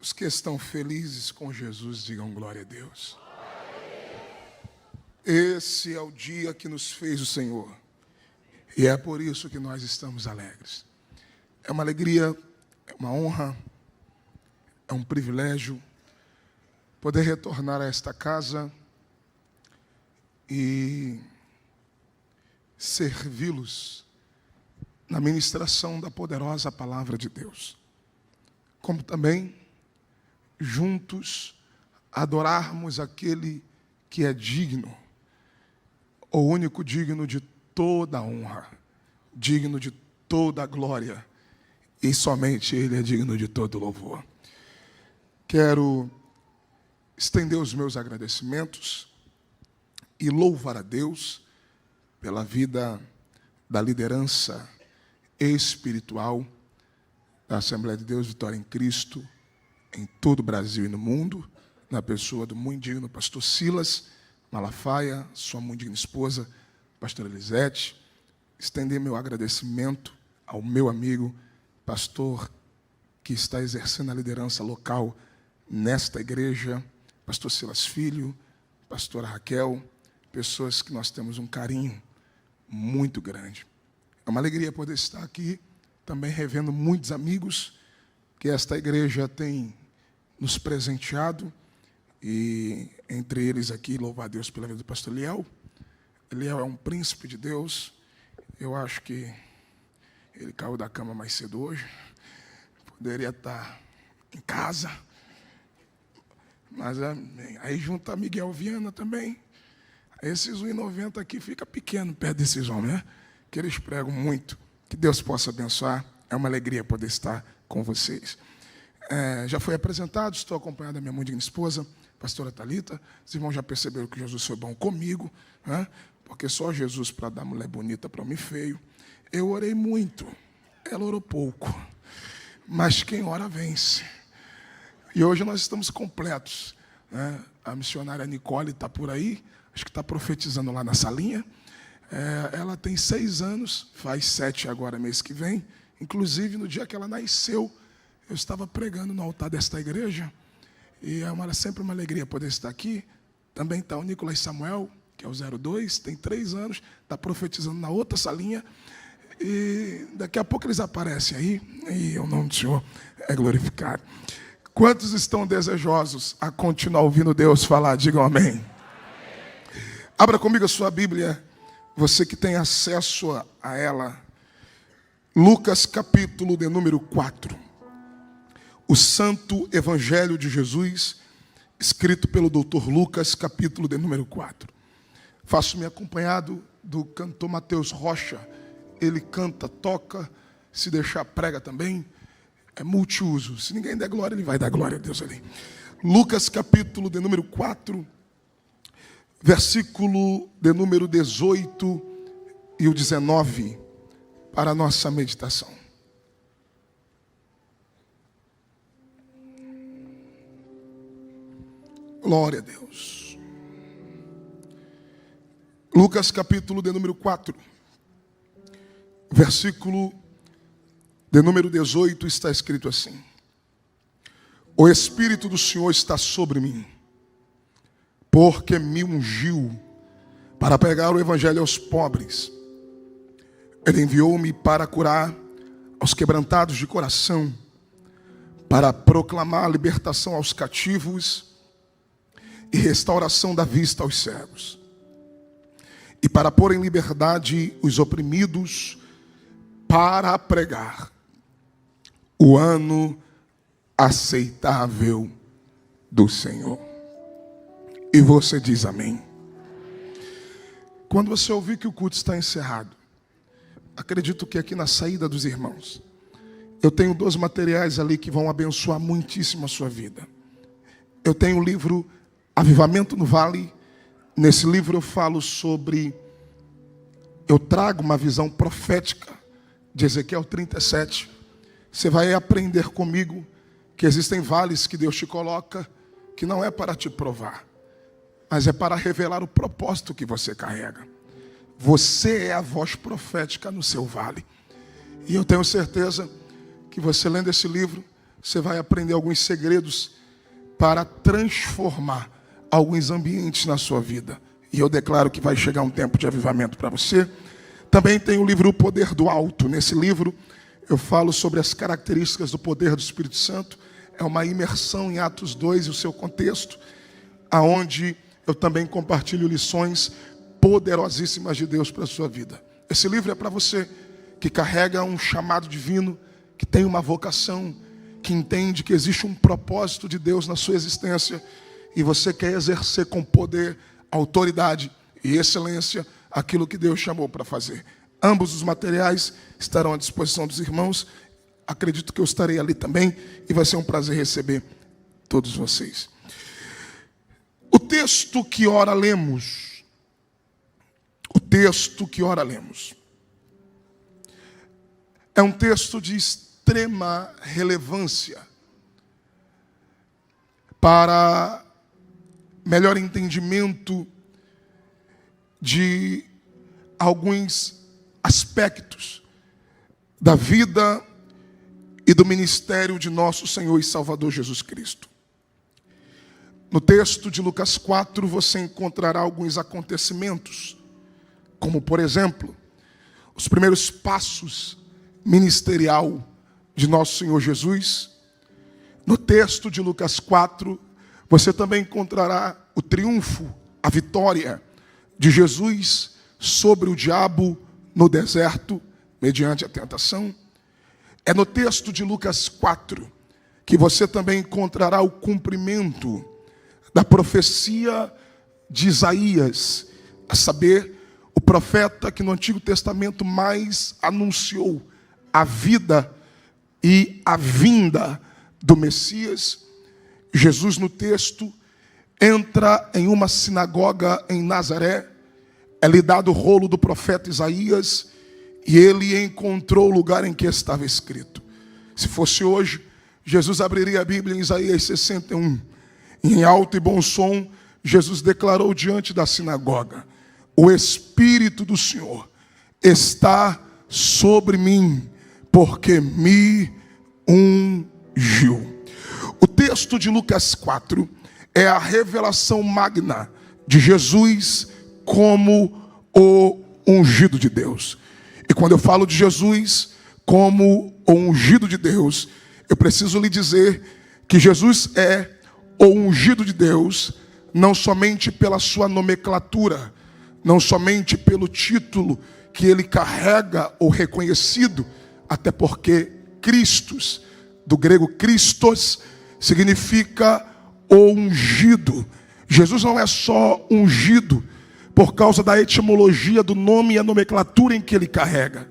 Os que estão felizes com Jesus, digam glória a Deus. Esse é o dia que nos fez o Senhor. E é por isso que nós estamos alegres. É uma alegria, é uma honra, é um privilégio poder retornar a esta casa e servi-los na ministração da poderosa palavra de Deus. Como também juntos adorarmos aquele que é digno, o único digno de toda a honra, digno de toda a glória, e somente Ele é digno de todo louvor. Quero estender os meus agradecimentos e louvar a Deus pela vida da liderança espiritual da Assembleia de Deus Vitória em Cristo, em todo o Brasil e no mundo, na pessoa do muito digno pastor Silas Malafaia, sua muito digna esposa, pastora Elisete. Estender meu agradecimento ao meu amigo, pastor que está exercendo a liderança local nesta igreja, pastor Silas Filho, pastora Raquel, pessoas que nós temos um carinho muito grande. É uma alegria poder estar aqui, também revendo muitos amigos que esta igreja tem nos presenteado, e entre eles aqui, louvar a Deus pela vida do pastor Eliel. Eliel é um príncipe de Deus. Eu acho que ele caiu da cama mais cedo hoje, poderia estar em casa, mas aí junta Miguel Viana também. Esses 1,90 aqui fica pequeno perto desses homens, né? Que eles pregam muito. Que Deus possa abençoar. É uma alegria poder estar com vocês. Já foi apresentado, estou acompanhado da minha muito digna esposa, pastora Thalita. Os irmãos já perceberam que Jesus foi bom comigo, né? Porque só Jesus para dar mulher bonita para homem feio. Eu orei muito, ela orou pouco, mas quem ora vence. E hoje nós estamos completos, né? A missionária Nicole está por aí, acho que está profetizando lá na salinha. Ela tem 6 anos, faz 7 agora, mês que vem. Inclusive, no dia que ela nasceu, eu estava pregando no altar desta igreja, e é sempre uma alegria poder estar aqui. Também está o Nicolas Samuel, que é o 02, tem 3 anos, está profetizando na outra salinha, e daqui a pouco eles aparecem aí, e o nome do Senhor é glorificado. Quantos estão desejosos a continuar ouvindo Deus falar? Digam amém. Abra comigo a sua Bíblia, você que tem acesso a ela. Lucas capítulo de número 4. O Santo Evangelho de Jesus, escrito pelo Dr. Lucas, capítulo de número 4. Faço-me acompanhado do cantor Mateus Rocha. Ele canta, toca, se deixar prega também. É multiuso. Se ninguém der glória, ele vai dar glória a Deus ali. Lucas capítulo de número 4, versículo de número 18 e o 19, para a nossa meditação. Glória a Deus. Lucas capítulo de número 4, versículo de número 18, está escrito assim: O Espírito do Senhor está sobre mim, porque me ungiu para pregar o evangelho aos pobres. Ele enviou-me para curar aos quebrantados de coração, para proclamar a libertação aos cativos e restauração da vista aos cegos, e para pôr em liberdade os oprimidos, para pregar o ano aceitável do Senhor. E você diz amém. Quando você ouvir que o culto está encerrado, acredito que aqui na saída dos irmãos, eu tenho 2 materiais ali que vão abençoar muitíssimo a sua vida. Eu tenho o livro Avivamento no Vale. Nesse livro eu falo eu trago uma visão profética de Ezequiel 37. Você vai aprender comigo que existem vales que Deus te coloca, que não é para te provar, mas é para revelar o propósito que você carrega. Você é a voz profética no seu vale. E eu tenho certeza que você lendo esse livro você vai aprender alguns segredos para transformar alguns ambientes na sua vida. E eu declaro que vai chegar um tempo de avivamento para você. Também tem o livro O Poder do Alto. Nesse livro eu falo sobre as características do poder do Espírito Santo. É uma imersão em Atos 2 e o seu contexto, aonde eu também compartilho lições poderosíssimas de Deus para a sua vida. Esse livro é para você que carrega um chamado divino, que tem uma vocação, que entende que existe um propósito de Deus na sua existência e você quer exercer com poder, autoridade e excelência aquilo que Deus chamou para fazer. Ambos os materiais estarão à disposição dos irmãos. Acredito que eu estarei ali também e vai ser um prazer receber todos vocês. O texto que ora lemos, é um texto de extrema relevância para melhor entendimento de alguns aspectos da vida e do ministério de nosso Senhor e Salvador Jesus Cristo. No texto de Lucas 4, você encontrará alguns acontecimentos, como, por exemplo, os primeiros passos ministerial de nosso Senhor Jesus. No texto de Lucas 4, você também encontrará o triunfo, a vitória de Jesus sobre o diabo no deserto, mediante a tentação. É no texto de Lucas 4 que você também encontrará o cumprimento da profecia de Isaías, a saber, o profeta que no Antigo Testamento mais anunciou a vida e a vinda do Messias. Jesus, no texto, entra em uma sinagoga em Nazaré, é-lhe dado o rolo do profeta Isaías, e ele encontrou o lugar em que estava escrito. Se fosse hoje, Jesus abriria a Bíblia em Isaías 61. E em alto e bom som, Jesus declarou diante da sinagoga: o Espírito do Senhor está sobre mim, porque me ungiu. O texto de Lucas 4 é a revelação magna de Jesus como o ungido de Deus. E quando eu falo de Jesus como o ungido de Deus, eu preciso lhe dizer que Jesus é o ungido de Deus, não somente pela sua nomenclatura, não somente pelo título que ele carrega ou reconhecido, até porque Christos, do grego Christos, significa o ungido. Jesus não é só ungido por causa da etimologia do nome e a nomenclatura em que ele carrega,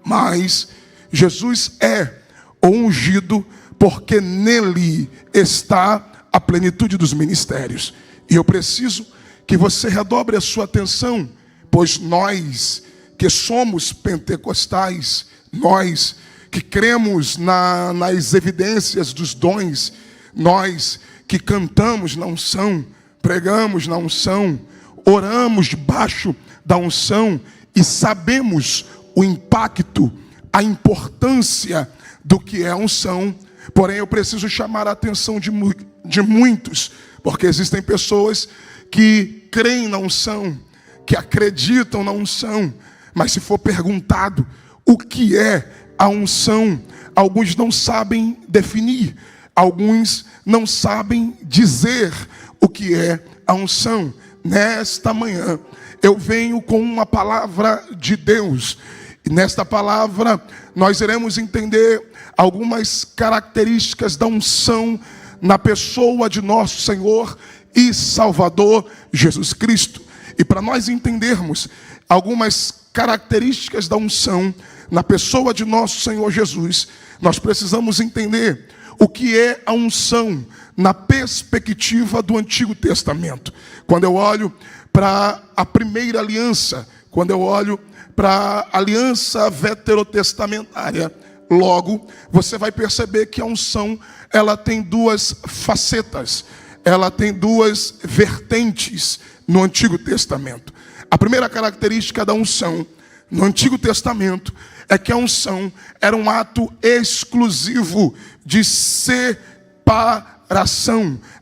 mas Jesus é o ungido porque nele está a plenitude dos ministérios. E eu preciso que você redobre a sua atenção, pois nós que somos pentecostais, nós que cremos nas evidências dos dons, nós que cantamos na unção, pregamos na unção, oramos debaixo da unção e sabemos o impacto, a importância do que é a unção. Porém, eu preciso chamar a atenção de muitos, porque existem pessoas que creem na unção, que acreditam na unção, mas se for perguntado o que é a unção, alguns não sabem definir, alguns não sabem dizer o que é a unção. Nesta manhã, eu venho com uma palavra de Deus. E nesta palavra, nós iremos entender algumas características da unção na pessoa de nosso Senhor e Salvador Jesus Cristo. E para nós entendermos algumas características da unção na pessoa de nosso Senhor Jesus, nós precisamos entender o que é a unção na perspectiva do Antigo Testamento. Quando eu olho para a primeira aliança, quando eu olho para a aliança veterotestamentária, logo você vai perceber que a unção, ela tem duas facetas, ela tem duas vertentes no Antigo Testamento. A primeira característica da unção no Antigo Testamento é que a unção era um ato exclusivo de separação.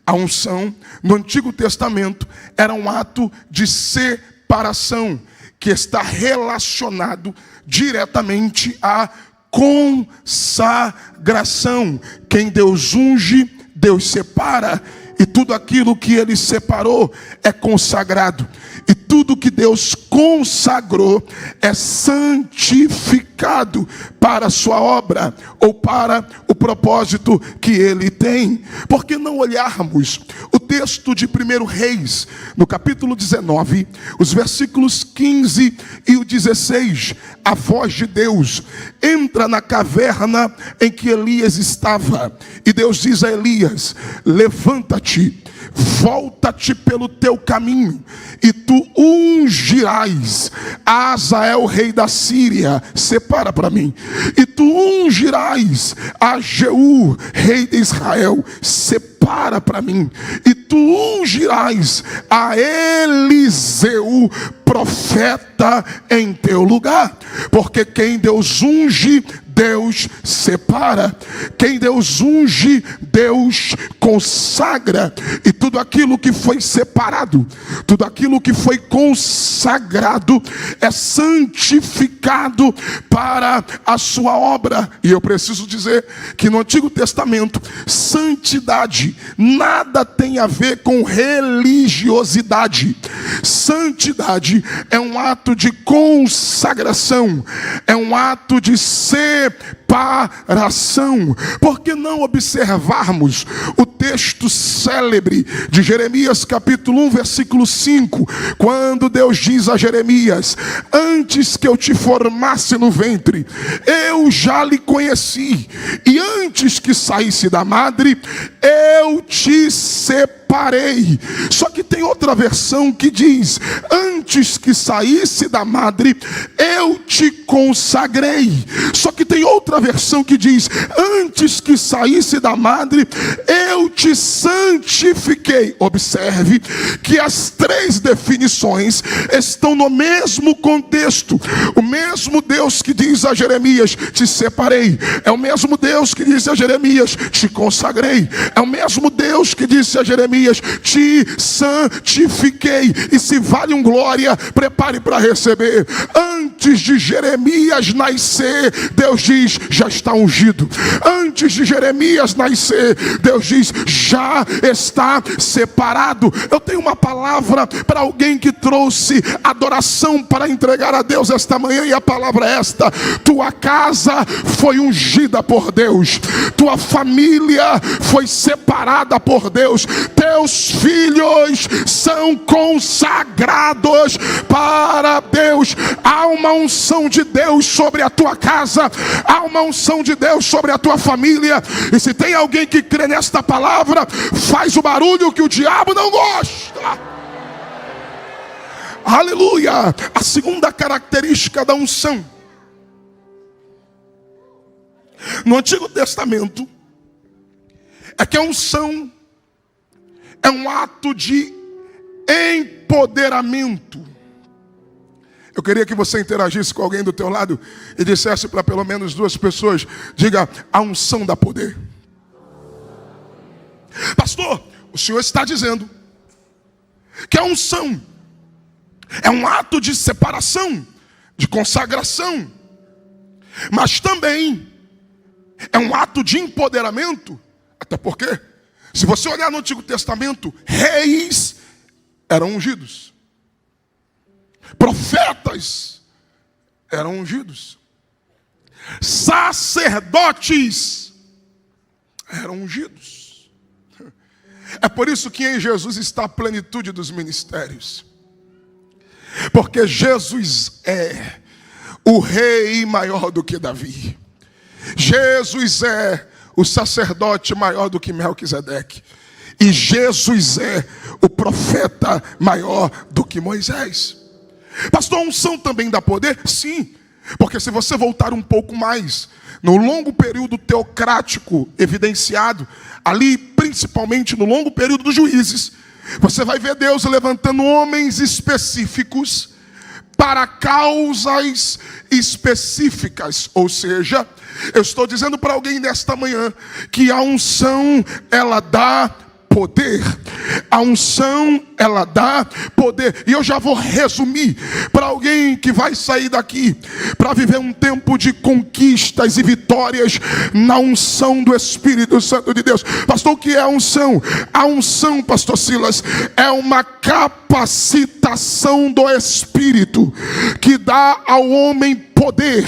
A unção no Antigo Testamento era um ato de separação que está relacionado diretamente à consagração. Quem Deus unge, Deus separa. E tudo aquilo que Ele separou é consagrado. E tudo que Deus consagrou é santificado para a sua obra ou para o propósito que Ele tem. Por que não olharmos o texto de 1 Reis, no capítulo 19, os versículos 15 e o 16. A voz de Deus entra na caverna em que Elias estava. E Deus diz a Elias: levanta-te, volta-te pelo teu caminho, e tu ungirás a Azael, rei da Síria. Separa para mim. E tu ungirás a Jeú, rei de Israel. Separa para mim. E tu ungirás a Eliseu, profeta, em teu lugar. Porque quem Deus unge, Deus separa. Quem Deus unge, Deus consagra. E tudo aquilo que foi separado, tudo aquilo que foi consagrado, é santificado para a sua obra. E eu preciso dizer que no Antigo Testamento, santidade nada tem a ver com religiosidade. Santidade é um ato de consagração, é um ato de separação. Por que não observarmos o texto célebre de Jeremias capítulo 1, versículo 5, quando Deus diz a Jeremias: antes que eu te formasse no ventre, eu já lhe conheci, e antes que saísse da madre, eu te separei. Só que tem outra versão que diz: antes que saísse da madre, eu te consagrei. Só que tem outra versão que diz: antes que saísse da madre, eu te santifiquei. Observe que as três definições estão no mesmo contexto. O mesmo Deus que diz a Jeremias: te separei, é o mesmo Deus que diz a Jeremias: te consagrei. É o mesmo Deus que disse a Jeremias: te santifiquei. E se vale um glória, prepare para receber. Antes de Jeremias nascer, Deus diz: já está ungido. Antes de Jeremias nascer, Deus diz: já está separado. Eu tenho uma palavra para alguém que trouxe adoração para entregar a Deus esta manhã, e a palavra é esta: tua casa foi ungida por Deus, tua família foi separada por Deus, teus filhos são consagrados para Deus. Há uma unção de Deus sobre a tua casa, há uma unção de Deus sobre a tua família. E se tem alguém que crê nesta palavra, faz o barulho que o diabo não gosta. Aleluia. A segunda característica da unção no Antigo Testamento é que a unção é um ato de empoderamento. Eu queria que você interagisse com alguém do teu lado e dissesse para pelo menos duas pessoas: diga: a unção dá poder. Pastor, o senhor está dizendo que a unção é um ato de separação, de consagração, mas também é um ato de empoderamento. Até porque, se você olhar no Antigo Testamento, reis eram ungidos, profetas eram ungidos, sacerdotes eram ungidos. É por isso que em Jesus está a plenitude dos ministérios, porque Jesus é o rei maior do que Davi. Jesus é o sacerdote maior do que Melquisedeque. E Jesus é o profeta maior do que Moisés. Pastor, a unção também dá poder? Sim. Porque se você voltar um pouco mais no longo período teocrático evidenciado, ali principalmente no longo período dos juízes, você vai ver Deus levantando homens específicos para causas específicas. Ou seja, Eu estou dizendo para alguém nesta manhã que a unção, ela dá poder. A unção, ela dá poder. E eu já vou resumir para alguém que vai sair daqui para viver um tempo de conquistas e vitórias na unção do Espírito Santo de Deus. Pastor, o que é a unção? A unção, pastor Silas, é uma capacitação do Espírito que dá ao homem poder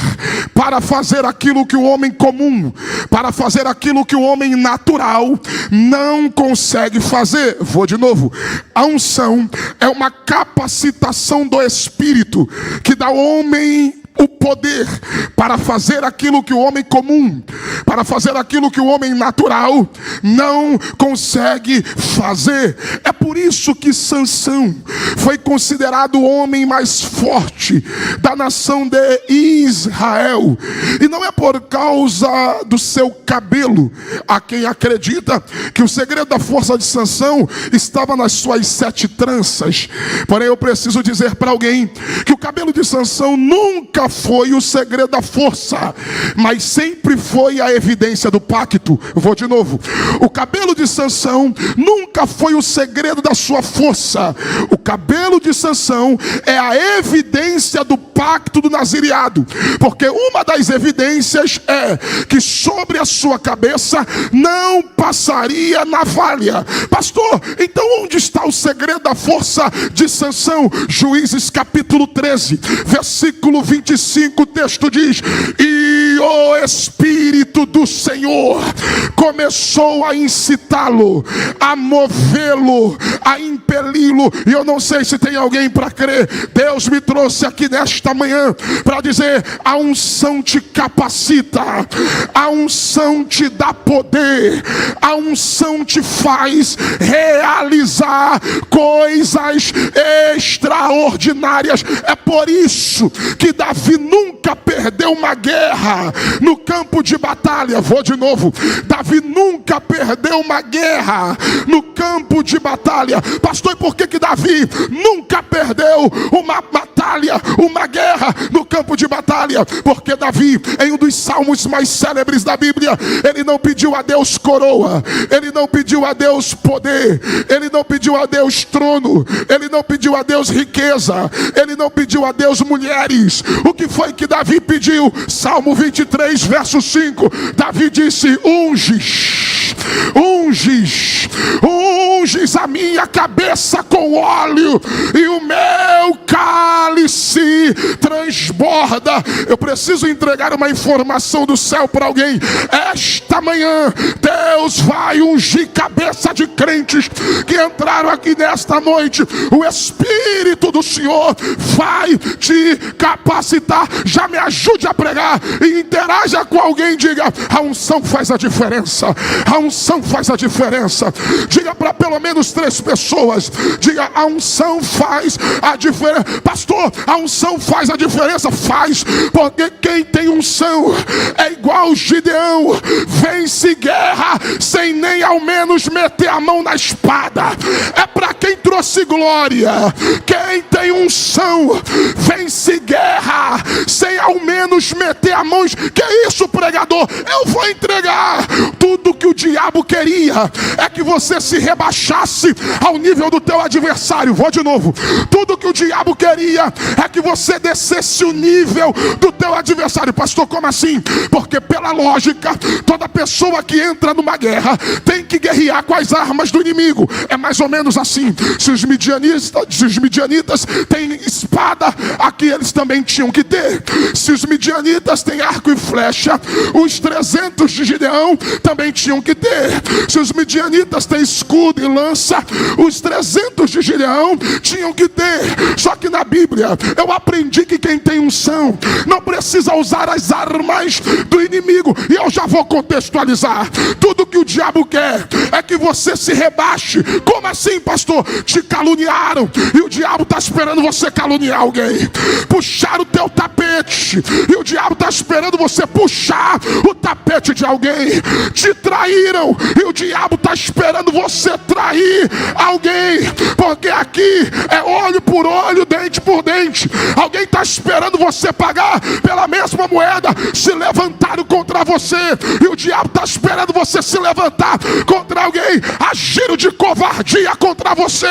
para fazer aquilo que o homem comum, para fazer aquilo que o homem natural não consegue fazer. Vou de novo. A unção é uma capacitação do Espírito que dá ao homem o poder para fazer aquilo que o homem comum, para fazer aquilo que o homem natural não consegue fazer. É por isso que Sansão foi considerado o homem mais forte da nação de Israel. E não é por causa do seu cabelo. Há quem acredita que o segredo da força de Sansão estava nas suas 7 tranças. Porém, eu preciso dizer para alguém que o cabelo de Sansão nunca foi o segredo da força, mas sempre foi a evidência do pacto. Vou de novo. O cabelo de Sansão nunca foi o segredo da sua força. O cabelo de Sansão é a evidência do pacto do nazireado, porque uma das evidências é que sobre a sua cabeça não passaria navalha. Pastor, então onde está o segredo da força de Sansão? Juízes capítulo 13, versículo 25, o texto diz: e o Espírito do Senhor começou a incitá-lo, a movê-lo, a impeli-lo. E eu não sei se tem alguém para crer. Deus me trouxe aqui nesta manhã para dizer: a unção te capacita, a unção te dá poder, a unção te faz realizar coisas extraordinárias. É por isso que Davi nunca perdeu uma guerra no campo de batalha. Vou de novo. Davi nunca perdeu uma guerra no campo de batalha. Pastor, e por que Davi nunca perdeu uma batalha, uma guerra no campo de batalha? Porque Davi, em um dos salmos mais célebres da Bíblia, ele não pediu a Deus coroa, ele não pediu a Deus poder, ele não pediu a Deus trono, ele não pediu a Deus riqueza, ele não pediu a Deus mulheres. O que foi que Davi pediu? Salmo 23, verso 5. Davi disse: unges, unges, unges a minha cabeça com óleo e o meu cálice transborda. Eu preciso entregar uma informação do céu para alguém. Esta manhã Deus vai ungir cabeça de crentes que entraram aqui nesta noite. O Espírito do Senhor vai te capacitar. Já me ajude a pregar e interaja com alguém. Diga: a unção faz a diferença. A unção faz a diferença. Diga para pelo menos 3 pessoas. Diga: a unção faz a diferença. Pastor, a unção faz a diferença. Faz, porque quem tem unção é igual Gideão, vence guerra sem nem ao menos meter a mão na espada. É para quem trouxe glória. Quem tem unção vence guerra sem ao menos meter a mão. Que isso, pregador? Eu vou entregar. Tudo que o diabo queria é que você se rebaixasse ao nível do teu adversário. Vou de novo. Tudo que o diabo queria é que você descesse o nível do teu adversário. Pastor, como assim? Porque pela lógica, toda pessoa que entra numa guerra tem que guerrear com as armas do inimigo. É mais ou menos assim. Se os midianitas têm espada, aqui eles também tinham que ter. Se os midianitas têm arco e flecha, os 300 de Gideão também tinham que ter. Se os midianitas têm escudo e lança, os 300 de Gideão tinham que ter. Só que na Bíblia eu aprendi que quem tem unção não precisa usar as armas do inimigo. E eu já vou contextualizar. Tudo que o diabo quer é que você se rebaixe. Como assim, pastor? Te caluniaram e o diabo está esperando você caluniar alguém. Puxaram o teu tapete e o diabo está esperando você puxar o tapete de alguém. Te traíram e o diabo está esperando você trair trair alguém, porque aqui é olho por olho, dente por dente. Alguém está esperando você pagar pela mesma moeda. Se levantaram contra você, e o diabo está esperando você se levantar contra alguém, agiram de covardia contra você,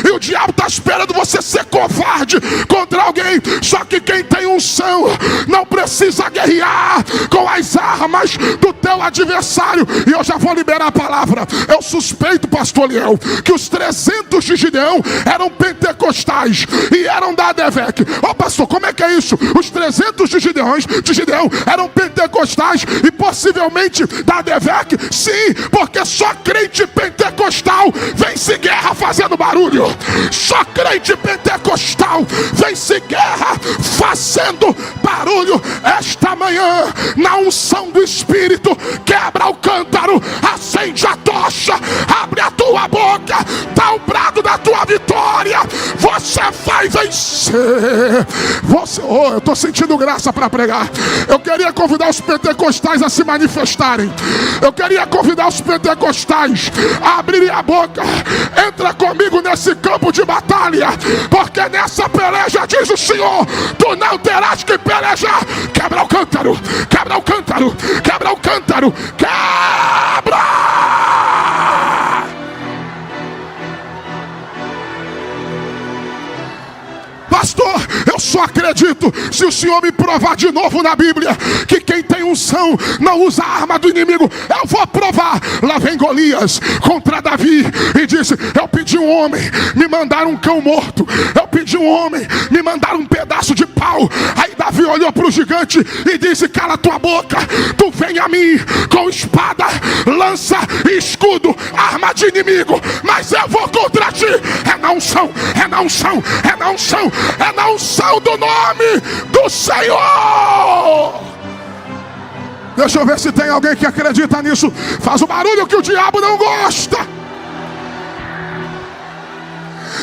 e o diabo está esperando você ser covarde contra alguém. Só que quem tem unção não precisa guerrear com as armas do teu adversário. E eu já vou liberar a palavra. Eu suspeito, pastor Liel, que os 300 de Gideão eram pentecostais e eram da ADVEC. Ô pastor, como é que é isso? Os 300 de Gideão eram pentecostais e possivelmente da ADVEC? Sim, porque só crente pentecostal vence guerra fazendo barulho. Só crente pentecostal vence guerra fazendo barulho. Esta manhã, na unção do Espírito, quebra o cântaro, acende a tocha, abre a tua boca, dá o brado da tua vitória. Você vai vencer. Eu estou sentindo graça para pregar. Eu queria convidar os pentecostais a se manifestarem. Eu queria convidar os pentecostais a abrirem a boca. Entra comigo nesse campo de batalha, porque nessa peleja, diz o Senhor, tu não terás que pelejar. Quebra o cântaro, quebra o cântaro, quebra o cântaro, quebra! Pastor, eu só acredito se o Senhor me provar de novo na Bíblia que quem tem unção não usa a arma do inimigo. Eu vou provar. Lá vem Golias contra Davi e disse: eu pedi um homem, me mandaram um cão morto. Eu pedi um homem, me mandaram um pedaço de pau. Aí Davi olhou para o gigante e disse: cala tua boca, tu vem a mim com espada, lança e escudo, arma de inimigo, mas eu vou contra ti. É na unção, é na unção, é na unção, é na unção do nome do Senhor. Deixa eu ver se tem alguém que acredita nisso. Faz o barulho que o diabo não gosta.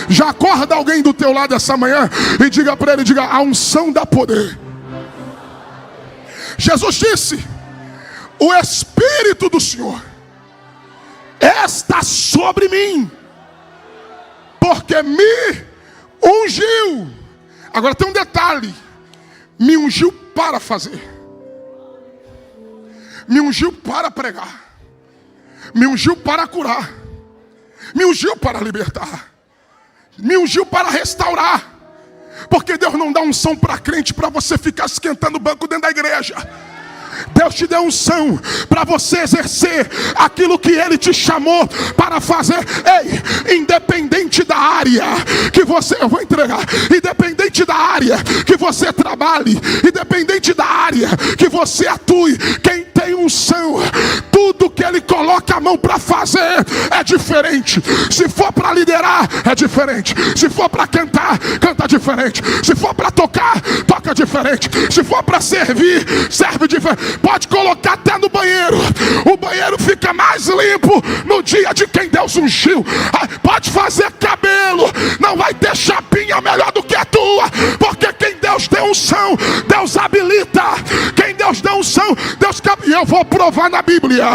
Já acorda alguém do teu lado essa manhã e diga para ele, diga: a unção dá poder. Jesus disse: o Espírito do Senhor está sobre mim, porque me ungiu. Agora tem um detalhe: me ungiu para fazer, me ungiu para pregar, me ungiu para curar, me ungiu para libertar, me ungiu para restaurar. Porque Deus não dá unção para crente para você ficar esquentando o banco dentro da igreja. Deus te deu unção para você exercer aquilo que Ele te chamou para fazer. Ei, independente da área que você... Eu vou entregar. Independente da área que você trabalhe, independente da área que você atue, quem tem unção, tudo que Ele coloca a mão para fazer é diferente. Se for para liderar, é diferente. Se for para cantar, canta diferente. Se for para tocar, toca diferente. Se for para servir, serve diferente. Pode colocar até no banheiro. O banheiro fica mais limpo no dia de quem Deus ungiu. Pode fazer cabelo, não vai ter chapinha melhor do que a tua, porque quem Deus deu unção, Deus habilita. Quem Deus deu unção, Deus... E eu vou provar na Bíblia.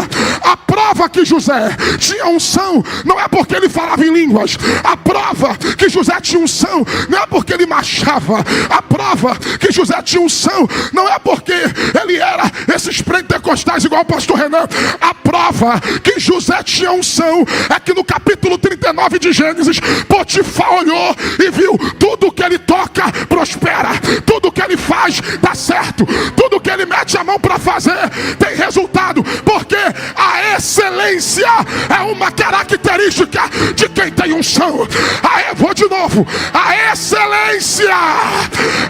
A prova que José tinha unção não é porque ele falava em línguas. A prova que José tinha unção não é porque ele marchava. A prova que José tinha unção não é porque ele era esses pentecostais igual o pastor Renan. A prova que José tinha unção é que no capítulo 39 de Gênesis, Potifar olhou e viu: tudo que ele toca prospera, tudo que ele faz dá certo, tudo que ele mete a mão para fazer tem resultado, porque a excelência é uma característica de quem tem unção. Vou de novo. A excelência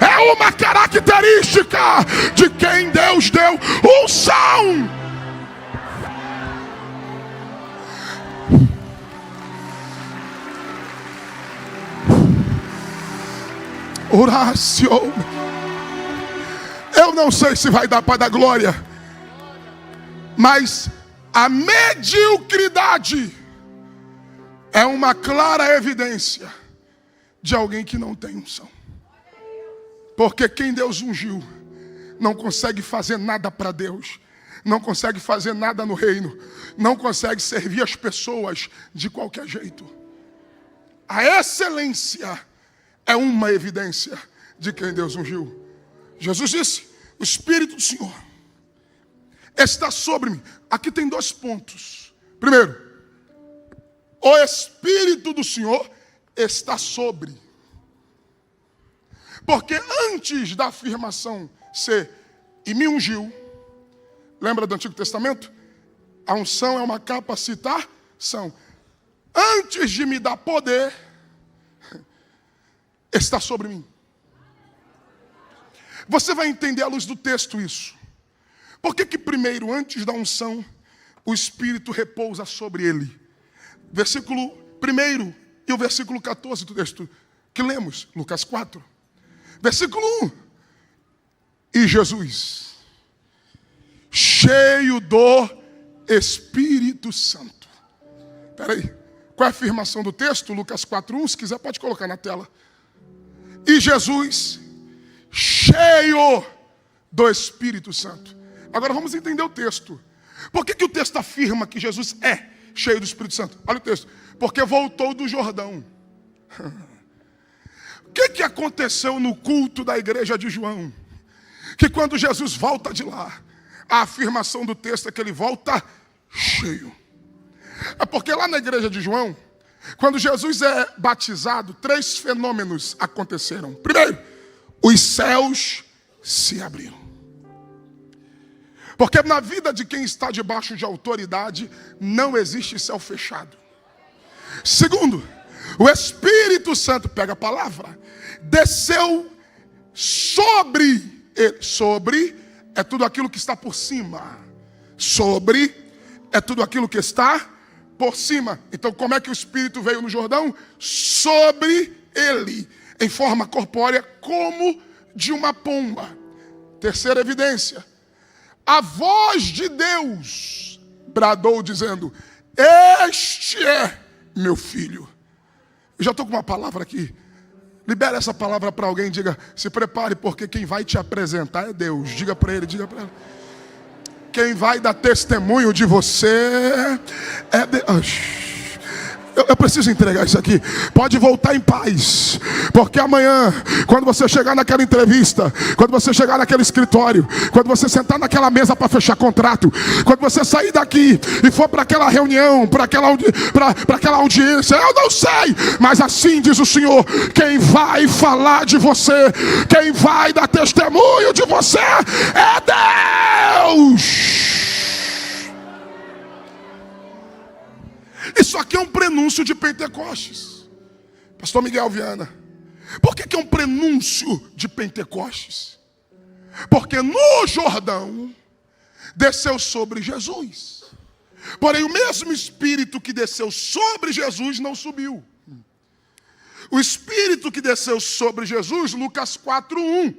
é uma característica de quem Deus deu unção. Oração. Eu não sei se vai dar para dar glória, mas a mediocridade é uma clara evidência de alguém que não tem unção. Porque quem Deus ungiu não consegue fazer nada para Deus não consegue fazer nada no reino, não consegue servir as pessoas de qualquer jeito. A excelência é uma evidência de quem Deus ungiu. Jesus disse: o Espírito do Senhor está sobre mim. Aqui tem 2 pontos. Primeiro, o Espírito do Senhor está sobre. Porque antes da afirmação ser e me ungiu, lembra do Antigo Testamento? A unção é uma capacitação. Antes de me dar poder, está sobre mim. Você vai entender à luz do texto isso. Por que primeiro, antes da unção, o Espírito repousa sobre ele? Versículo 1 e o versículo 14 do texto que lemos, Lucas 4. Versículo 1. E Jesus, cheio do Espírito Santo. Espera aí. Qual é a afirmação do texto? Lucas 4:1. Se quiser pode colocar na tela. E Jesus, cheio do Espírito Santo. Agora vamos entender o texto. Por que o texto afirma que Jesus é cheio do Espírito Santo? Olha o texto. Porque voltou do Jordão. O que aconteceu no culto da igreja de João? Que quando Jesus volta de lá, a afirmação do texto é que ele volta cheio. É porque lá na igreja de João, quando Jesus é batizado, 3 fenômenos aconteceram. Primeiro, os céus se abriram. Porque na vida de quem está debaixo de autoridade, não existe céu fechado. Segundo, o Espírito Santo, pega a palavra, desceu sobre ele. Sobre é tudo aquilo que está por cima. Sobre é tudo aquilo que está por cima. Então como é que o Espírito veio no Jordão? Sobre ele, em forma corpórea, como de uma pomba. Terceira evidência. A voz de Deus bradou dizendo: este é meu filho. Eu já estou com uma palavra aqui. Libera essa palavra para alguém. Diga: se prepare, porque quem vai te apresentar é Deus. Diga para ele, diga para ela. Quem vai dar testemunho de você é Deus. Eu preciso entregar isso aqui. Pode voltar em paz. Porque amanhã, quando você chegar naquela entrevista, quando você chegar naquele escritório, quando você sentar naquela mesa para fechar contrato, quando você sair daqui e for para aquela reunião, para aquela audiência, eu não sei, mas assim diz o Senhor: quem vai falar de você, quem vai dar testemunho de você é Deus. Isso aqui é um prenúncio de Pentecostes. Pastor Miguel Viana, por que é um prenúncio de Pentecostes? Porque no Jordão desceu sobre Jesus. Porém o mesmo Espírito que desceu sobre Jesus não subiu. O Espírito que desceu sobre Jesus, Lucas 4:1,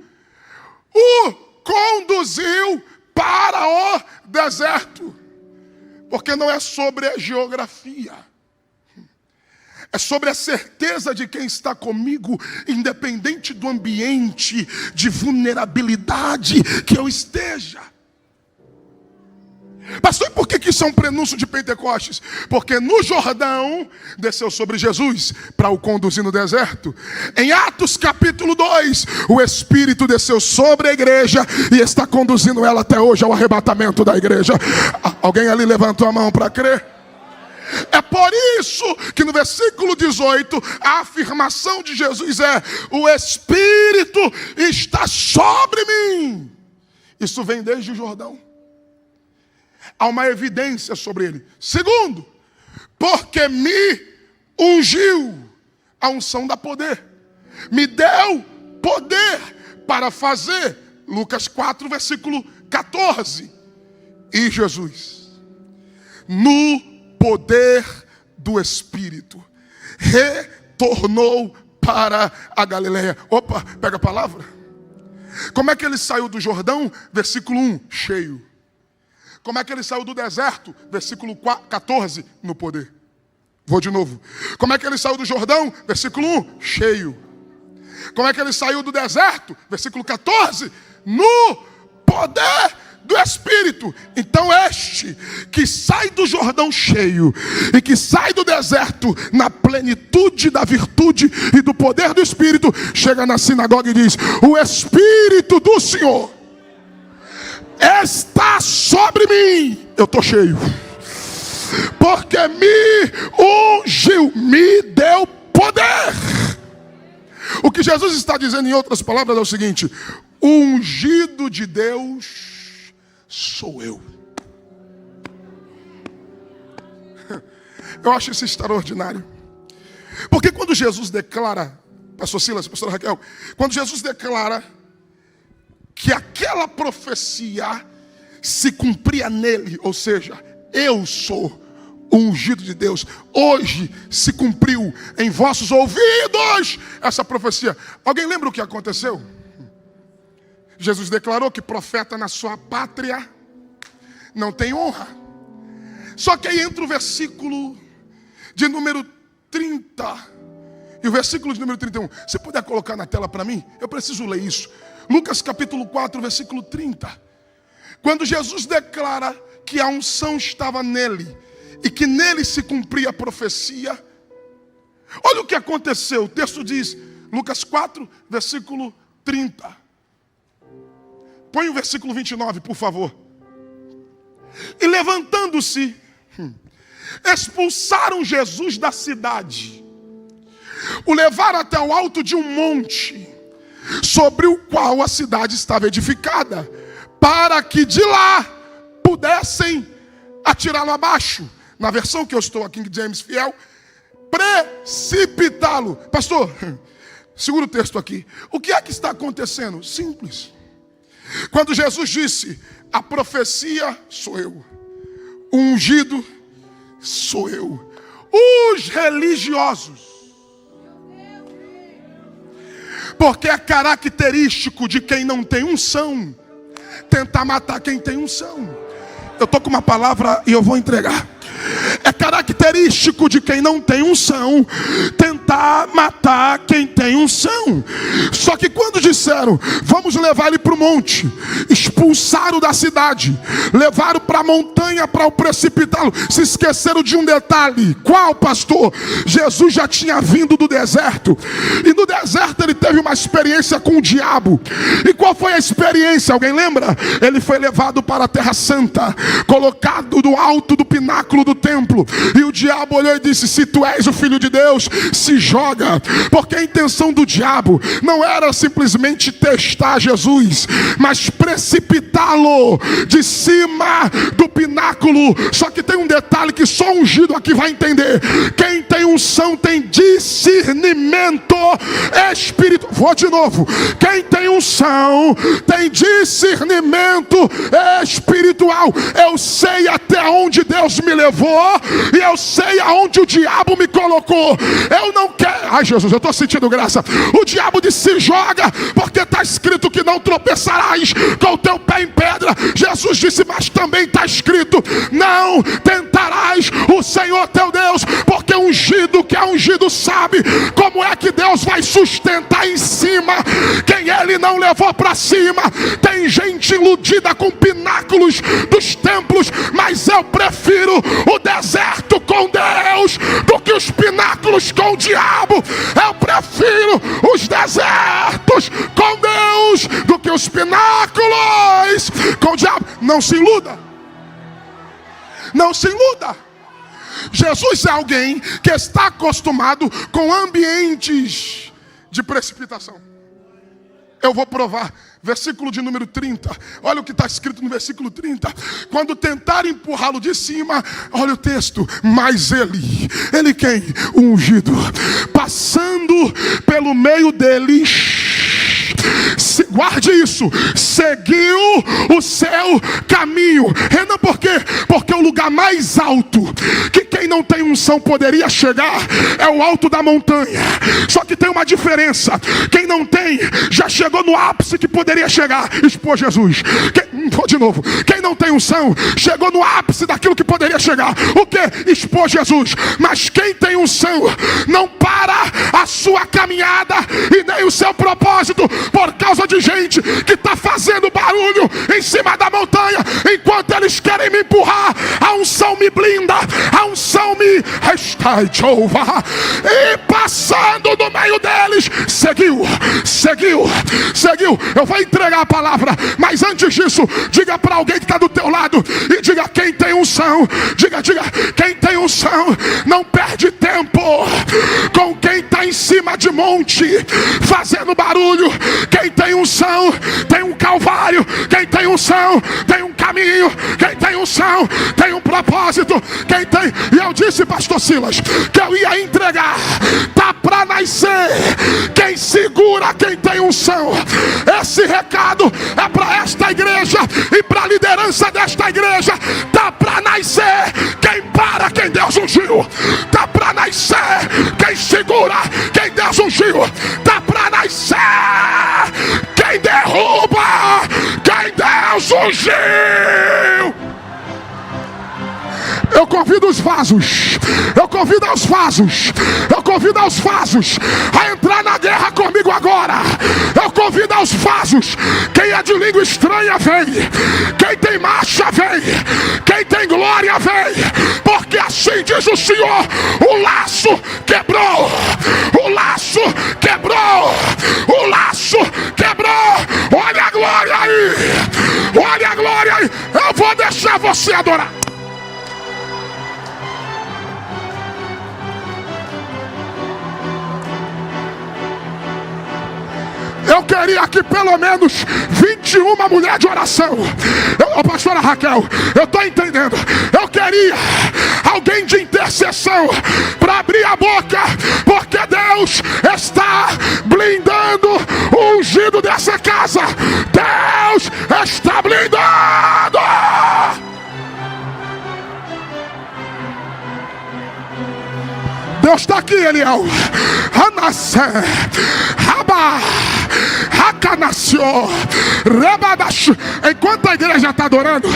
o conduziu para o deserto. Porque não é sobre a geografia. É sobre a certeza de quem está comigo, independente do ambiente de vulnerabilidade que eu esteja. Pastor, e por que isso é um prenúncio de Pentecostes? Porque no Jordão desceu sobre Jesus para o conduzir no deserto. Em Atos capítulo 2, o Espírito desceu sobre a igreja e está conduzindo ela até hoje ao arrebatamento da igreja. Alguém ali levantou a mão para crer? É por isso que no versículo 18 a afirmação de Jesus é: o Espírito está sobre mim. Isso vem desde o Jordão. Há uma evidência sobre ele. Segundo, porque me ungiu. A unção dá poder. Me deu poder para fazer. Lucas 4, versículo 14. E Jesus, no poder do Espírito, retornou para a Galileia. Opa, pega a palavra. Como é que ele saiu do Jordão? Versículo 1, cheio. Como é que ele saiu do deserto? Versículo 14, no poder. Vou de novo. Como é que ele saiu do Jordão? Versículo 1, cheio. Como é que ele saiu do deserto? Versículo 14, no poder do Espírito. Então este que sai do Jordão cheio e que sai do deserto na plenitude da virtude e do poder do Espírito, chega na sinagoga e diz: o Espírito do Senhor está sobre mim. Eu estou cheio, porque me ungiu, me deu poder. O que Jesus está dizendo em outras palavras é o seguinte: o ungido de Deus sou eu. Eu acho isso extraordinário. Porque quando Jesus declara, pastor Silas, pastor Raquel, quando Jesus declara que aquela profecia se cumpria nele, ou seja, eu sou o ungido de Deus, hoje se cumpriu em vossos ouvidos essa profecia. Alguém lembra o que aconteceu? Jesus declarou que profeta na sua pátria não tem honra. Só que aí entra o versículo de número 30 e o versículo de número 31. Se puder colocar na tela para mim, eu preciso ler isso. Lucas capítulo 4, versículo 30. Quando Jesus declara que a unção estava nele e que nele se cumpria a profecia, olha o que aconteceu. O texto diz, Lucas 4, versículo 30. Põe o versículo 29, por favor. E levantando-se, expulsaram Jesus da cidade, o levaram até o alto de um monte, sobre o qual a cidade estava edificada, para que de lá pudessem atirá-lo abaixo. Na versão que eu estou aqui, King James fiel, precipitá-lo. Pastor, segura o texto aqui. O que é que está acontecendo? Simples. Quando Jesus disse, a profecia sou eu, o ungido sou eu, os religiosos, porque é característico de quem não tem unção tentar matar quem tem unção. Eu estou com uma palavra e eu vou entregar. É característico de quem não tem unção tentar matar quem tem unção. Só que quando disseram, vamos levar ele para o monte, expulsaram da cidade, levaram para a montanha para o precipitá-lo, se esqueceram de um detalhe. Qual, pastor? Jesus já tinha vindo do deserto, e no deserto ele teve uma experiência com o diabo. E qual foi a experiência? Alguém lembra? Ele foi levado para a Terra Santa, colocado do alto do pináculo do templo, e o diabo olhou e disse, se tu és o filho de Deus, se joga. Porque a intenção do diabo não era simplesmente testar Jesus, mas precipitá-lo de cima do pináculo. Só que tem um detalhe que só ungido aqui vai entender: quem tem unção tem discernimento espiritual. Vou de novo: quem tem unção tem discernimento espiritual. Eu sei até onde Deus me levou, e eu sei aonde o diabo me colocou. Eu não quero. Ai, Jesus, eu estou sentindo graça. O diabo disse, se joga, porque está escrito que não tropeçarás com o teu pé em pedra. Jesus disse, mas também está escrito, não tentarás o Senhor teu Deus, porque ungido que é ungido sabe como é que Deus vai sustentar em cima quem ele não levou para cima. Tem gente iludida com pináculos dos templos, mas eu prefiro o deserto com Deus do que os pináculos com o diabo. Eu prefiro os desertos com Deus do que os pináculos com o diabo. Não se iluda. Não se iluda. Jesus é alguém que está acostumado com ambientes de precipitação. Eu vou provar. Versículo de número 30. Olha o que está escrito no versículo 30. Quando tentaram empurrá-lo de cima, olha o texto. Mas ele quem? O ungido, passando pelo meio deles, guarde isso, seguiu o seu caminho. Renan, por quê? Porque o lugar mais alto que quem não tem unção poderia chegar é o alto da montanha. Só que tem uma diferença. Quem não tem, já chegou no ápice que poderia chegar. Expôs Jesus. Vou de novo. Quem não tem unção, chegou no ápice daquilo que poderia chegar. O que? Expôs Jesus. Mas quem tem unção, não para a sua caminhada e nem o seu propósito por causa de gente que está fazendo barulho em cima da montanha, enquanto eles querem me empurrar. A unção me blinda, a unção me restaura. E passando no meio deles, seguiu. Eu vou entregar a palavra, mas antes disso, diga para alguém que está do teu lado e diga: quem tem unção, diga, quem tem unção não perde tempo com quem está em cima de monte fazendo barulho. Quem tem unção tem um calvário. Quem tem unção tem um caminho. Quem tem unção tem um propósito. Quem tem, e eu disse, pastor Silas, que eu ia entregar, tá para nascer. Quem segura quem tem unção. Esse recado é para esta igreja e para a liderança desta igreja. Tá para nascer quem para quem Deus ungiu. Tá para nascer quem segura quem Deus ungiu. Tá para nascer quem derruba quem Deus ungiu. Eu convido os vasos. Eu convido aos vasos. Eu convido aos vasos a entrar na guerra comigo agora. Eu convido aos vasos. Quem é de língua estranha, vem. Quem tem marcha, vem. Quem tem glória, vem. Porque assim diz o Senhor: o laço quebrou. O laço quebrou. O laço quebrou. Olha a glória aí. Olha a glória aí. Eu vou deixar você adorar. Eu queria que pelo menos 21 mulheres de oração. Pastora Raquel, eu estou entendendo. Eu queria alguém de intercessão para abrir a boca, porque Deus está blindando o ungido dessa casa. Deus está blindando. Deus está aqui, Eliel. Anassé, Rabá, Hakanassio, Rebadash. Enquanto a igreja está adorando,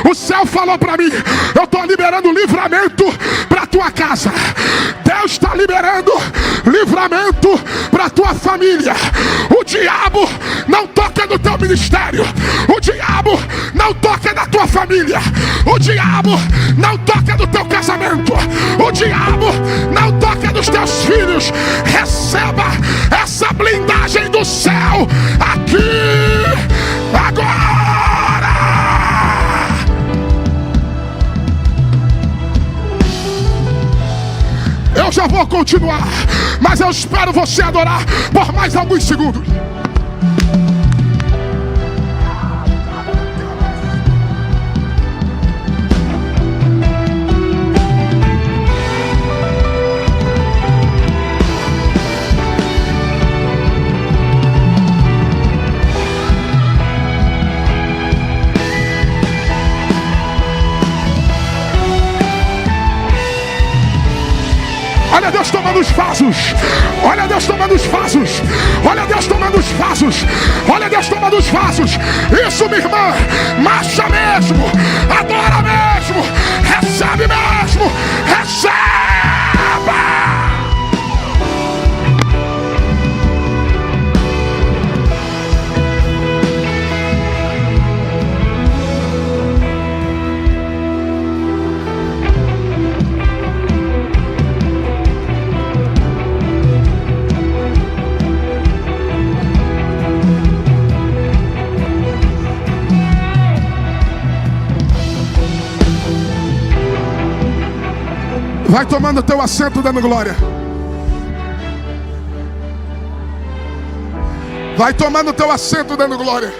o céu falou para mim: eu estou liberando livramento para tua casa. Deus está liberando livramento para tua família. O diabo não toca no teu ministério. O diabo não toca na tua família. O diabo não toca no teu casamento. O diabo não toca nos teus filhos. Receba essa blindagem do céu aqui agora. Eu já vou continuar, mas eu espero você adorar por mais alguns segundos. Olha Deus tomando os vasos. Olha Deus tomando os vasos. Olha Deus tomando os vasos. Olha Deus tomando os vasos. Isso, minha irmã. Marcha mesmo. Adora mesmo. Recebe mesmo. Receba. Vai tomando teu assento dando glória. Vai tomando teu assento dando glória.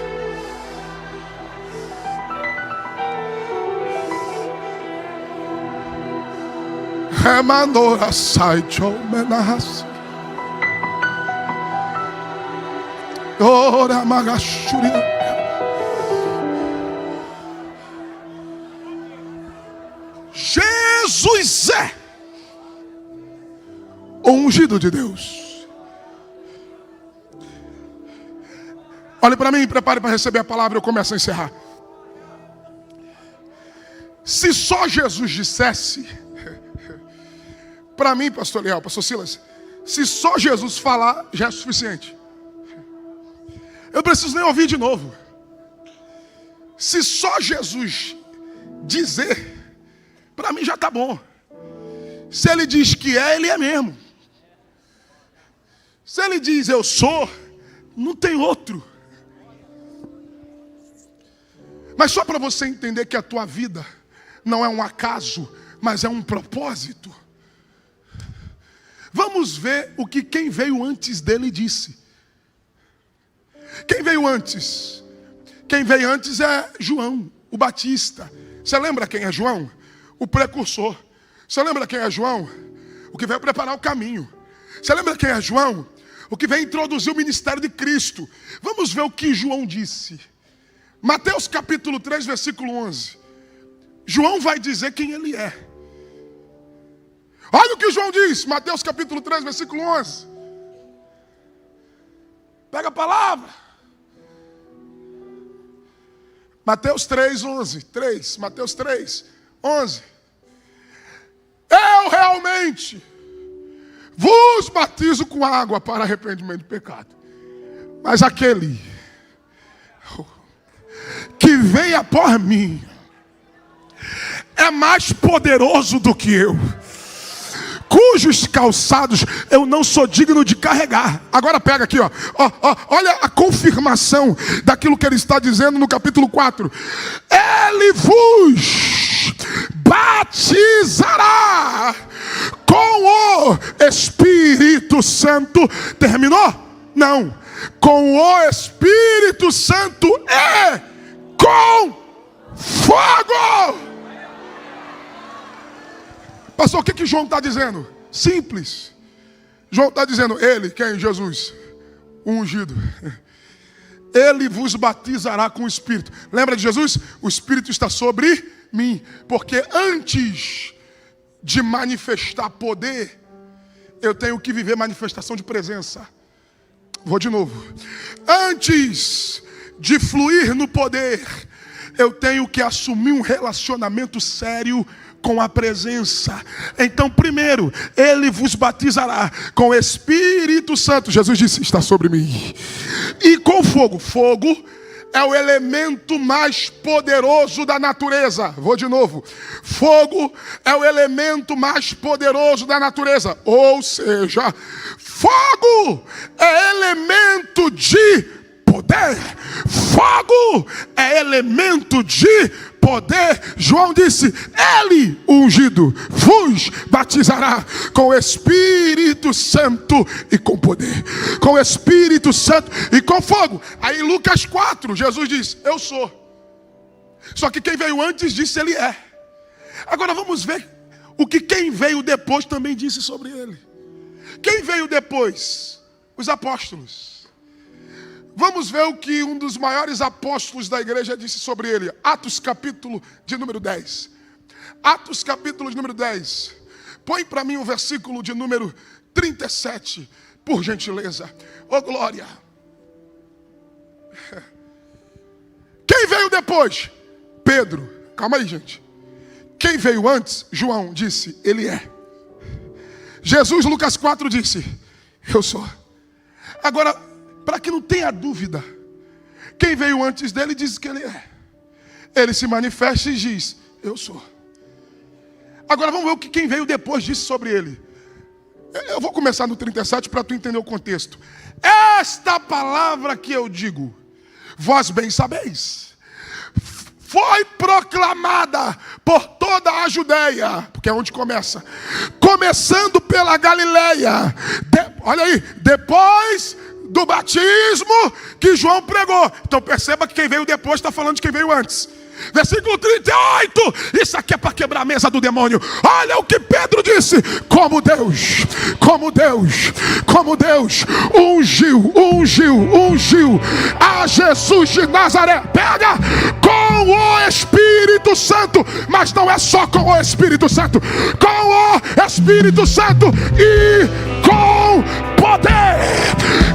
Remanora sai chomenas. Ora magashuria. Jesus é o ungido de Deus. Olhe para mim e prepare para receber a palavra. Eu começo a encerrar. Se só Jesus dissesse, para mim, pastor Leal, pastor Silas, se só Jesus falar, já é suficiente. Eu preciso nem ouvir de novo. Se só Jesus dizer, para mim já está bom. Se ele diz que é, ele é mesmo. Se ele diz eu sou, não tem outro. Mas só para você entender que a tua vida não é um acaso, mas é um propósito. Vamos ver o que quem veio antes dele disse. Quem veio antes? Quem veio antes é João, o Batista. Você lembra quem é João? O precursor. Você lembra quem é João? O que veio preparar o caminho. Você lembra quem é João? O que veio introduzir o ministério de Cristo. Vamos ver o que João disse. Mateus capítulo 3, versículo 11. João vai dizer quem ele é. Olha o que João diz. Mateus capítulo 3, versículo 11. Pega a palavra. Mateus 3, 11. Mateus 3, 11. Eu realmente vos batizo com água para arrependimento de pecado. Mas aquele que vem após mim é mais poderoso do que eu, cujos calçados eu não sou digno de carregar. Agora pega aqui, olha a confirmação daquilo que ele está dizendo no capítulo 4. Ele vos batizará com o Espírito Santo. Terminou? Não. Com o Espírito Santo e com fogo. Pastor, o que João está dizendo? Simples. João está dizendo, ele, quem? Jesus, o ungido. Ele vos batizará com o Espírito. Lembra de Jesus? O Espírito está sobre mim. Porque antes de manifestar poder, eu tenho que viver manifestação de presença. Vou de novo. Antes de fluir no poder, eu tenho que assumir um relacionamento sério com a presença. Então, primeiro, ele vos batizará com o Espírito Santo. Jesus disse, está sobre mim. E com fogo. Fogo é o elemento mais poderoso da natureza. Vou de novo. Fogo é o elemento mais poderoso da natureza. Ou seja, fogo é elemento de poder. Fogo é elemento de poder. João disse, ele, o ungido, vos batizará com o Espírito Santo e com poder. Com o Espírito Santo e com fogo. Aí em Lucas 4, Jesus diz, eu sou. Só que quem veio antes disse, ele é. Agora vamos ver o que quem veio depois também disse sobre ele. Quem veio depois? Os apóstolos. Vamos ver o que um dos maiores apóstolos da igreja disse sobre ele. Atos capítulo de número 10. Atos capítulo de número 10. Põe para mim o versículo de número 37, por gentileza. Ô glória. Quem veio depois? Pedro. Calma aí, gente. Quem veio antes? João disse, ele é. Jesus, Lucas 4, disse, eu sou. Agora, para que não tenha dúvida, quem veio antes dele diz que ele é. Ele se manifesta e diz, eu sou. Agora vamos ver o que quem veio depois disse sobre ele. Eu vou começar no 37 para tu entender o contexto. Esta palavra que eu digo, vós bem sabeis, foi proclamada por toda a Judeia, porque é onde começa, começando pela Galileia. Olha aí, depois do batismo que João pregou. Então perceba que quem veio depois está falando de quem veio antes. Versículo 38. Isso aqui é para quebrar a mesa do demônio. Olha o que Pedro disse. Como Deus ungiu a Jesus de Nazaré. Pega com o Espírito Santo. Mas não é só com o Espírito Santo. Com o Espírito Santo e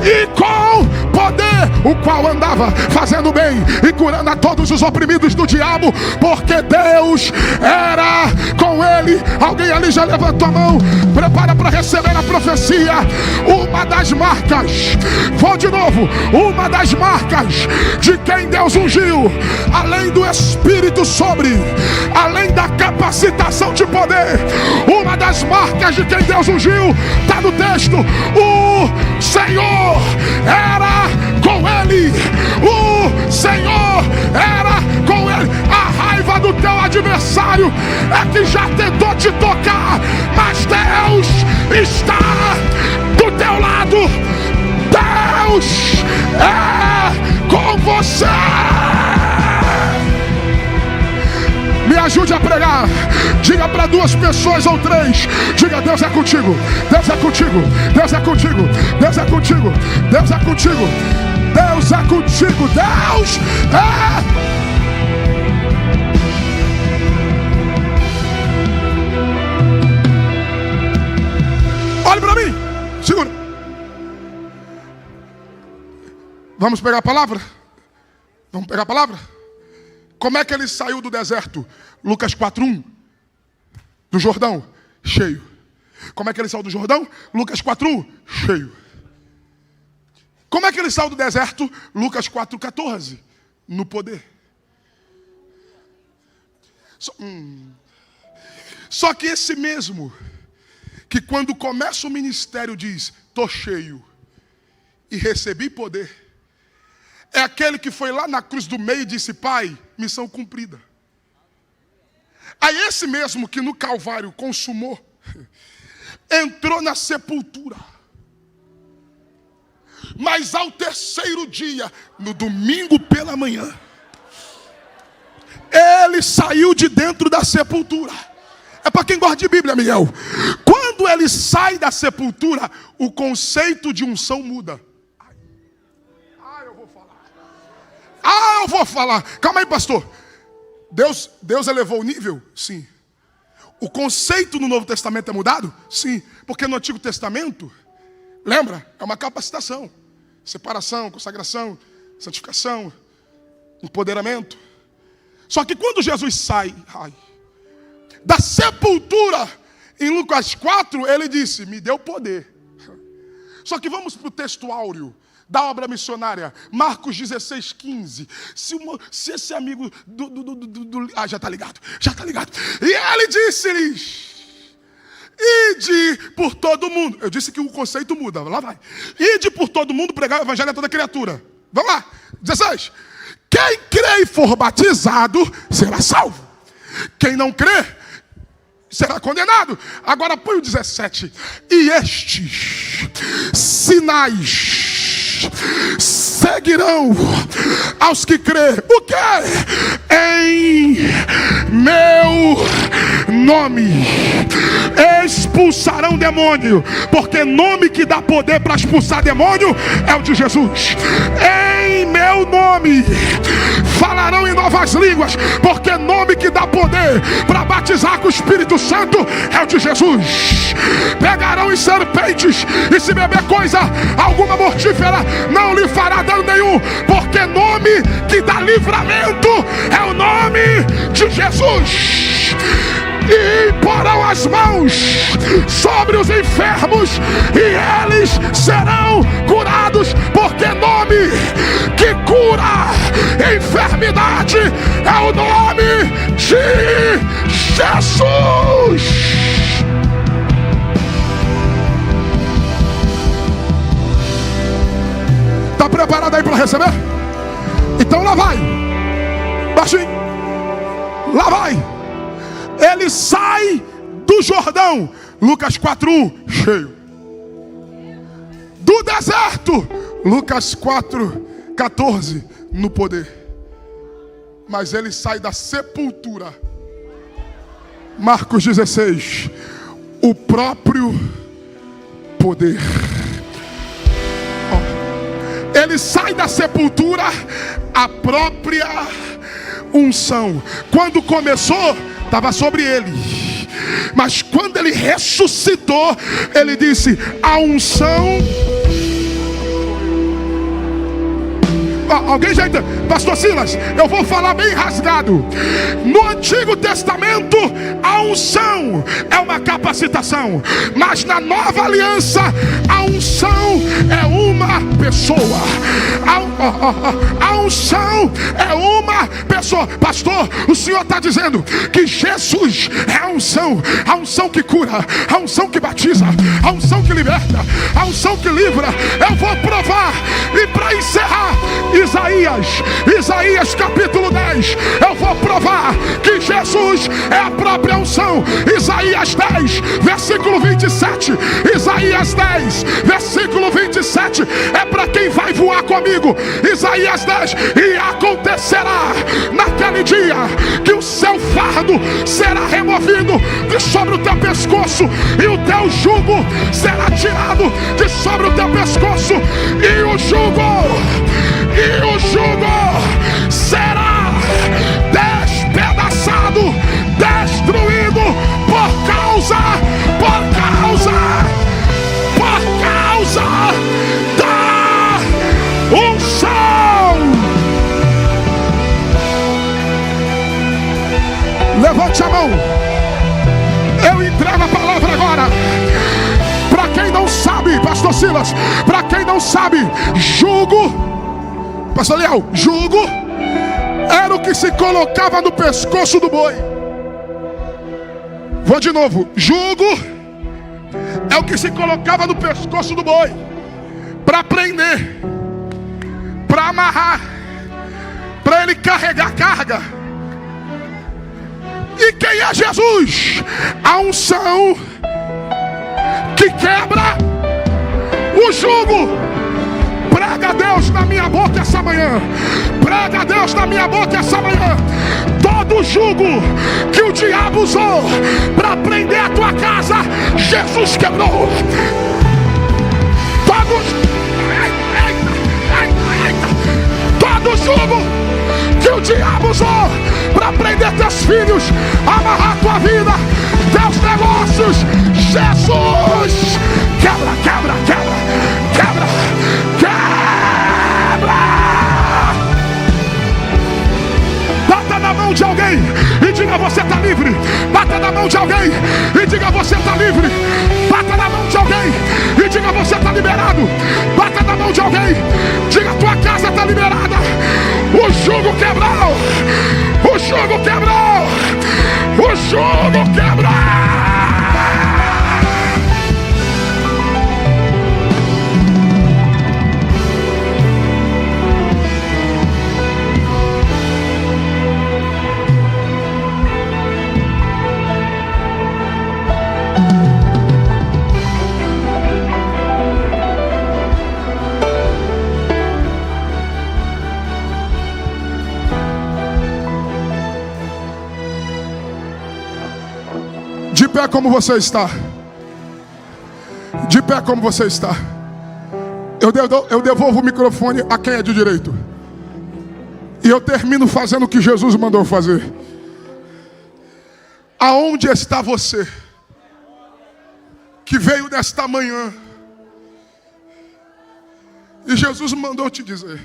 e com poder, o qual andava fazendo bem e curando a todos os oprimidos do diabo, porque Deus era com ele. Alguém ali já levantou a mão, prepara para receber a profecia. Uma das marcas, vou de novo, uma das marcas de quem Deus ungiu, além do Espírito sobre, além da capacitação de poder, uma das marcas de quem Deus ungiu, está no texto: o Senhor era com ele. O Senhor era com ele. A raiva do teu adversário é que já tentou te tocar, mas Deus está do teu lado. Deus é com você. Me ajude a pregar. Diga para 2 pessoas ou 3. Diga: Deus é contigo. Deus é contigo. Deus é contigo. Deus é contigo. Deus é contigo. Deus é contigo. Deus é. Olhe para mim. Segura. Vamos pegar a palavra? Vamos pegar a palavra? Como é que ele saiu do deserto? Lucas 4:1. Do Jordão, cheio. Como é que ele saiu do Jordão? Lucas 4:1, cheio. Como é que ele saiu do deserto? Lucas 4:14, no poder. Só que esse mesmo, que quando começa o ministério diz: tô cheio e recebi poder, é aquele que foi lá na cruz do meio e disse: Pai, missão cumprida. Aí esse mesmo que no Calvário consumou, entrou na sepultura. Mas ao terceiro dia, no domingo pela manhã, ele saiu de dentro da sepultura. É para quem gosta de Bíblia, Miguel. Quando ele sai da sepultura, o conceito de unção muda. Eu vou falar. Calma aí, pastor. Deus elevou o nível? Sim. O conceito no Novo Testamento é mudado? Sim. Porque no Antigo Testamento, lembra? É uma capacitação. Separação, consagração, santificação, empoderamento. Só que quando Jesus sai da sepultura, em Lucas 4, ele disse: me deu poder. Só que vamos para o texto áureo da obra missionária, Marcos 16:15. Se esse amigo já está ligado. E ele disse-lhes: ide por todo mundo. Eu disse que o conceito muda, lá vai. Ide por todo mundo, pregar o evangelho a toda criatura. Vamos lá, 16. Quem crê e for batizado será salvo. Quem não crê será condenado. Agora põe o 17. E estes sinais seguirão aos que crê. O quê? Em meu nome expulsarão demônio, porque nome que dá poder para expulsar demônio é o de Jesus. Em meu nome falarão em novas línguas, porque nome que dá poder para batizar com o Espírito Santo é o de Jesus. Pegarão em serpentes, e se beber coisa alguma mortífera não lhe fará dano nenhum, porque nome que dá livramento é o nome de Jesus. E imporão as mãos sobre os enfermos e eles serão curados, porque nome que cura enfermidade é o nome de Jesus. Está preparado aí para receber? Então lá vai, baixinho, lá vai. Ele sai do Jordão, Lucas 4:1, cheio. Do deserto, Lucas 4:14, no poder. Mas ele sai da sepultura, Marcos 16, o próprio poder. Ele sai da sepultura, a própria unção. Quando começou, estava sobre ele, mas quando ele ressuscitou, ele disse: a unção Alguém já entendeu? Pastor Silas, eu vou falar bem rasgado. No Antigo Testamento, a unção é uma capacitação, mas na Nova Aliança, a unção é uma pessoa. A unção é uma pessoa. Pastor, o Senhor está dizendo que Jesus é a unção que cura, a unção que batiza, a unção que liberta, a unção que livra. Eu vou provar. E para encerrar, Isaías capítulo 10, eu vou provar que Jesus é a própria unção. Isaías 10, versículo 27. Isaías 10, versículo 27. É para quem vai voar comigo. Isaías 10. E acontecerá naquele dia que o seu fardo será removido de sobre o teu pescoço, e o teu jugo será tirado de sobre o teu pescoço, e o jugo será despedaçado, destruído por causa da unção. Levante a mão. Eu entrego a palavra agora. Para quem não sabe, Pastor Silas, para quem não sabe, jugo, Pastor Leal, jugo era o que se colocava no pescoço do boi. Vou de novo. Jugo é o que se colocava no pescoço do boi para prender, para amarrar, para ele carregar carga. E quem é Jesus? A unção que quebra o jugo. Prega a Deus na minha boca essa manhã. Prega a Deus na minha boca essa manhã. Todo jugo que o diabo usou para prender a tua casa, Jesus quebrou. Todo jugo que o diabo usou para prender teus filhos, amarrar tua vida, teus negócios, Jesus quebra, quebra, quebra, quebra, quebra. Bata na mão de alguém e diga: você está livre. Bata na mão de alguém e diga: você está livre. Bata na mão de alguém e diga: você está liberado. Bata na mão de alguém, diga: tua casa está liberada. O jugo quebrou. O jugo quebrou. O jugo quebrou. De pé como você está. De pé como você está. Eu devolvo o microfone a quem é de direito. E eu termino fazendo o que Jesus mandou fazer. Aonde está você que veio nesta manhã e Jesus mandou te dizer: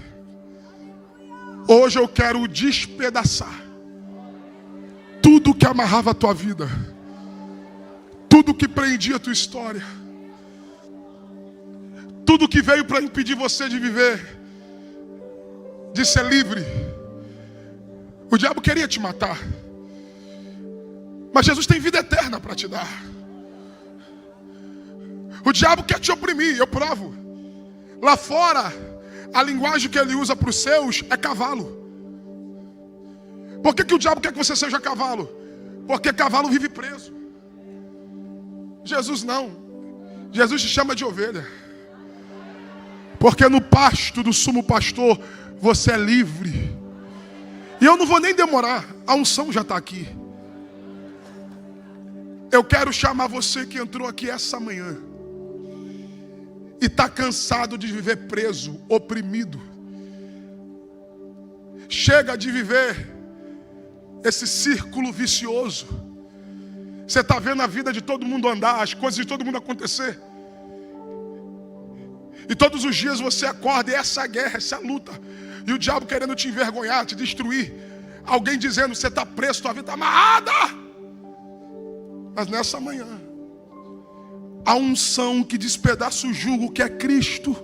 hoje eu quero despedaçar tudo que amarrava a tua vida, tudo que prendia a tua história, tudo que veio para impedir você de viver, de ser livre. O diabo queria te matar, mas Jesus tem vida eterna para te dar. O diabo quer te oprimir, eu provo. Lá fora, a linguagem que ele usa para os seus é cavalo. Por que o diabo quer que você seja cavalo? Porque cavalo vive preso. Jesus não. Jesus te chama de ovelha. Porque no pasto do sumo pastor você é livre. E eu não vou nem demorar, a unção já está aqui. Eu quero chamar você que entrou aqui essa manhã e está cansado de viver preso, oprimido. Chega de viver esse círculo vicioso. Você está vendo a vida de todo mundo andar, as coisas de todo mundo acontecer. E todos os dias você acorda, e essa guerra, essa luta. E o diabo querendo te envergonhar, te destruir. Alguém dizendo, você está preso, tua vida está amarrada. Mas nessa manhã, a unção que despedaça o jugo, que é Cristo,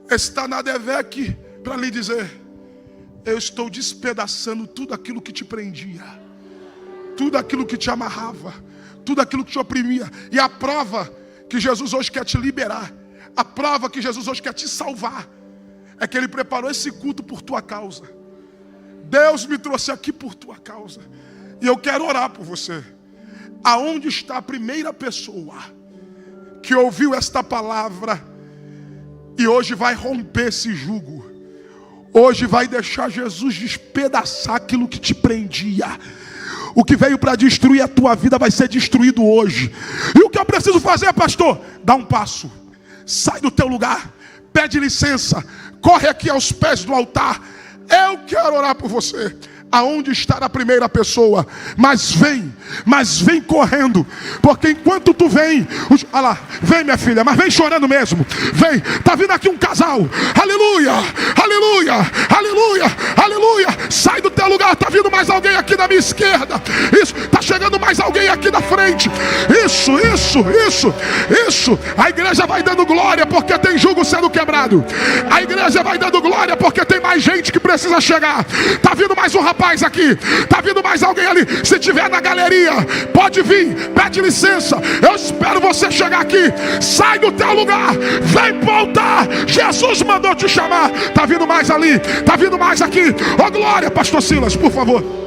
está na Devec para lhe dizer: eu estou despedaçando tudo aquilo que te prendia, tudo aquilo que te amarrava, tudo aquilo que te oprimia. E a prova que Jesus hoje quer te liberar, a prova que Jesus hoje quer te salvar, é que Ele preparou esse culto por tua causa. Deus me trouxe aqui por tua causa. E eu quero orar por você. Aonde está a primeira pessoa que ouviu esta palavra e hoje vai romper esse jugo? Hoje vai deixar Jesus despedaçar aquilo que te prendia. O que veio para destruir a tua vida vai ser destruído hoje. E o que eu preciso fazer, pastor? Dá um passo. Sai do teu lugar. Pede licença. Corre aqui aos pés do altar. Eu quero orar por você. Aonde está a primeira pessoa? Mas vem correndo, porque enquanto tu vem, olha lá, vem minha filha, mas vem chorando mesmo, vem, tá vindo aqui um casal, aleluia, aleluia, aleluia, aleluia, sai do teu lugar, tá vindo mais alguém aqui na minha esquerda, isso, tá chegando mais alguém aqui na frente, isso, a igreja vai dando glória, porque tem jugo sendo quebrado, a igreja vai dando glória, porque tem mais gente que precisa chegar, tá vindo mais um rapaz aqui, tá vindo mais alguém ali. Se tiver na galeria, pode vir, pede licença, eu espero você chegar aqui. Sai do teu lugar, vem pro altar, Jesus mandou te chamar. Tá vindo mais ali, tá vindo mais aqui. Ó glória, pastor Silas, por favor.